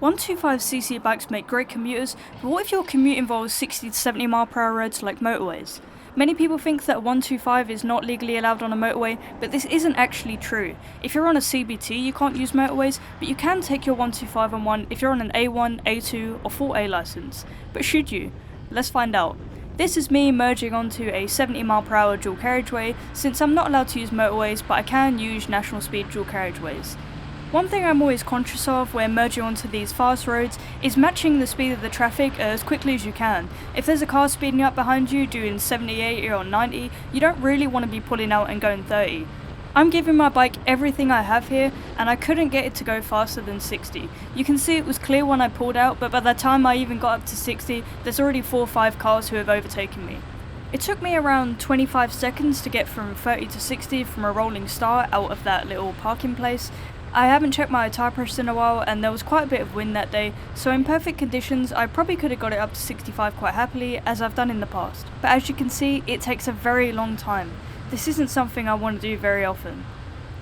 125cc bikes make great commuters, but what if your commute involves 60 to 70 mph roads like motorways? Many people think that a 125 is not legally allowed on a motorway, but this isn't actually true. If you're on a CBT, you can't use motorways, but you can take your 125 on one if you're on an A1, A2 or 4A license. But should you? Let's find out. This is me merging onto a 70 mph dual carriageway, since I'm not allowed to use motorways, but I can use national speed dual carriageways. One thing I'm always conscious of when merging onto these fast roads is matching the speed of the traffic as quickly as you can. If there's a car speeding up behind you doing 70, 80 or 90, you don't really want to be pulling out and going 30. I'm giving my bike everything I have here, and I couldn't get it to go faster than 60. You can see it was clear when I pulled out, but by the time I even got up to 60, there's already 4 or 5 cars who have overtaken me. It took me around 25 seconds to get from 30 to 60 from a rolling start out of that little parking place. I haven't checked my tyre pressure in a while, and there was quite a bit of wind that day, so in perfect conditions I probably could have got it up to 65 quite happily, as I've done in the past. But as you can see, it takes a very long time. This isn't something I want to do very often.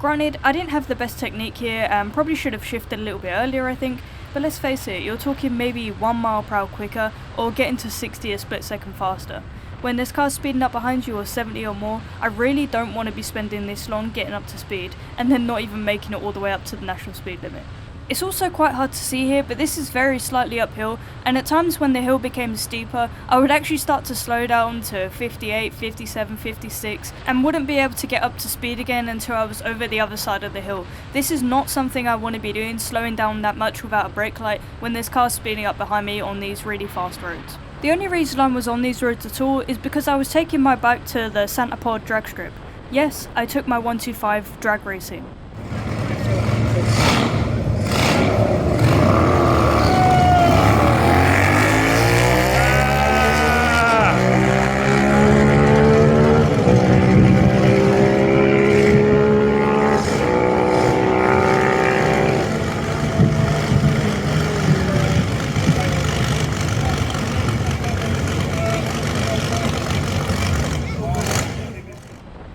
Granted, I didn't have the best technique here and probably should have shifted a little bit earlier I think, but let's face it, you're talking maybe 1 mph quicker or getting to 60 a split second faster. When there's cars speeding up behind you or 70 or more, I really don't want to be spending this long getting up to speed and then not even making it all the way up to the national speed limit. It's also quite hard to see here, but this is very slightly uphill, and at times when the hill became steeper, I would actually start to slow down to 58, 57, 56, and wouldn't be able to get up to speed again until I was over the other side of the hill. This is not something I want to be doing, slowing down that much without a brake light when there's cars speeding up behind me on these really fast roads. The only reason I was on these roads at all is because I was taking my bike to the Santa Pod drag strip. Yes, I took my 125 drag racing.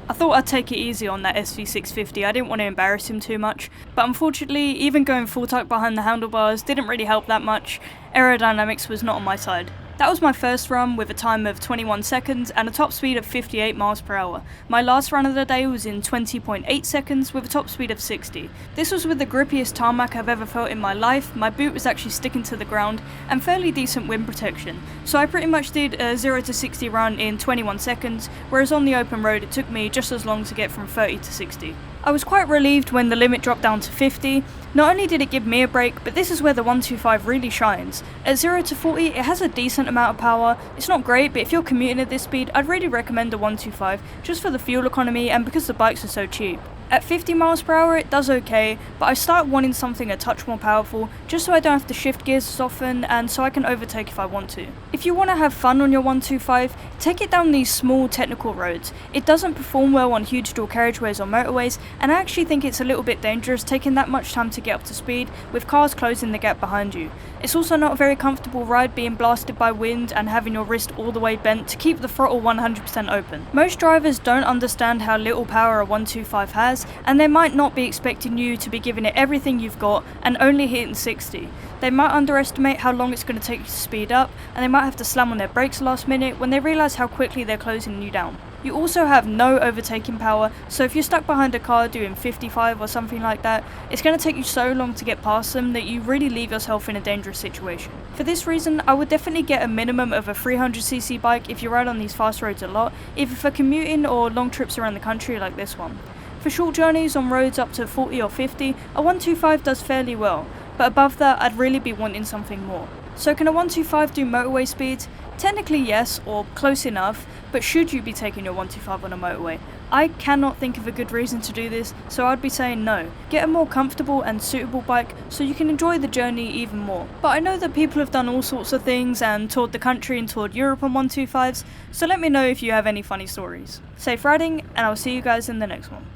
I thought I'd take it easy on that SV650, I didn't want to embarrass him too much, but unfortunately even going full tuck behind the handlebars didn't really help that much. Aerodynamics was not on my side. That was my first run with a time of 21 seconds and a top speed of 58 mph. My last run of the day was in 20.8 seconds with a top speed of 60. This was with the grippiest tarmac I've ever felt in my life, my boot was actually sticking to the ground, and fairly decent wind protection. So I pretty much did a 0 to 60 run in 21 seconds, whereas on the open road it took me just as long to get from 30 to 60. I was quite relieved when the limit dropped down to 50. Not only did it give me a break, but this is where the 125 really shines. At 0 to 40 it has a decent amount of power. It's not great, but if you're commuting at this speed, I'd really recommend the 125 just for the fuel economy and because the bikes are so cheap. At 50 mph it does okay, but I start wanting something a touch more powerful just so I don't have to shift gears as often and so I can overtake if I want to. If you want to have fun on your 125, take it down these small technical roads. It doesn't perform well on huge dual carriageways or motorways, and I actually think it's a little bit dangerous taking that much time to get up to speed with cars closing the gap behind you. It's also not a very comfortable ride being blasted by wind and having your wrist all the way bent to keep the throttle 100% open. Most drivers don't understand how little power a 125 has, and they might not be expecting you to be giving it everything you've got and only hitting 60. They might underestimate how long it's going to take you to speed up, and they might have to slam on their brakes last minute when they realise how quickly they're closing you down. You also have no overtaking power, so if you're stuck behind a car doing 55 or something like that, it's going to take you so long to get past them that you really leave yourself in a dangerous situation. For this reason, I would definitely get a minimum of a 300cc bike if you ride on these fast roads a lot, either for commuting or long trips around the country like this one. For short journeys on roads up to 40 or 50, a 125 does fairly well, but above that I'd really be wanting something more. So can a 125 do motorway speeds? Technically yes, or close enough, but should you be taking your 125 on a motorway? I cannot think of a good reason to do this, so I'd be saying no. Get a more comfortable and suitable bike so you can enjoy the journey even more. But I know that people have done all sorts of things and toured the country and toured Europe on 125s, so let me know if you have any funny stories. Safe riding, and I'll see you guys in the next one.